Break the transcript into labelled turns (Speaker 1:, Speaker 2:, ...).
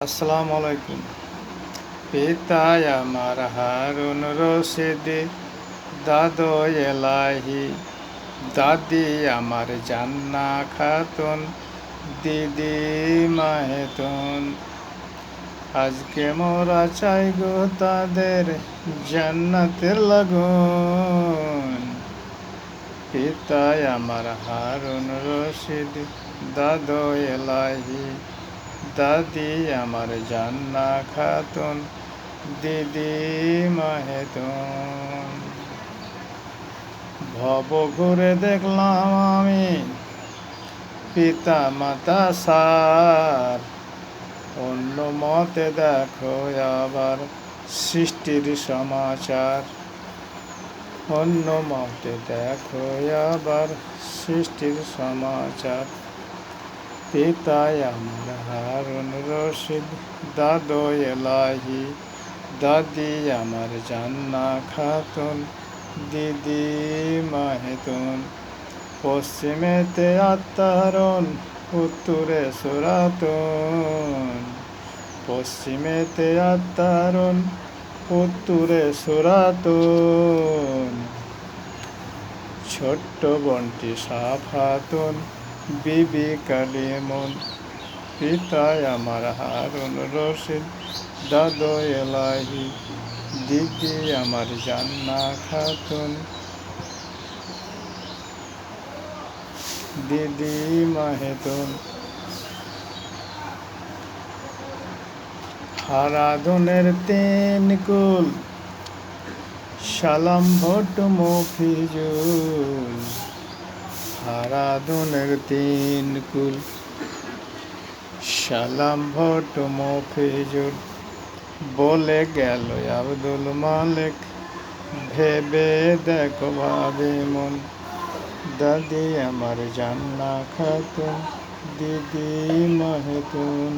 Speaker 1: আসসালামু আলাইকুম। পিতা আমার হারুন রশিদ, দাদু এলাহি, দাদি আমার জান্না খাতুন, দিদি মাহেতুন। আজকে মোরা চাই গো তাদের জান্নাতের লাগুন। পিতা আমার হারুন রশিদ, দাদু এলাহি, দাদি আমার জান্না খাতুন, দিদি মাহেতুন। ভব ঘুরে দেখলাম আমি পিতা মাতা সার, অন্য মতে দেখো আবার সৃষ্টির সমাচার। অন্য মতে দেখো আবার সৃষ্টির সমাচার। পিতা আমার হারুন রশিদ, দাদু এলাহি, দাদি আমার জান্না খাতুন, দিদি মাহেতুন। পশ্চিমেতে আত্মারণ, উত্তরে সুরাতুন। পশ্চিমেতে আত্মারণ, উত্তরে সুরাতুন। ছোট্ট বনটি সাফাতুন, বিবি কালিমুন। পিতা আমার হারুন রশিদ, দাদু এলাহি, দিদি আমার জান্না খাতুন, দিদি মাহেতুন। হারাধনের তিন কুল, সালাম ভট্ট মফিজুল। হারাধনের তিন কুল, সালাম ভট্ট মফিজুল। বলে গেল আব্দুল মালিক, ভেবে দেখো ভাবে মন। দাদি আমার জান্না খাতুন, দিদি মাহেতুন।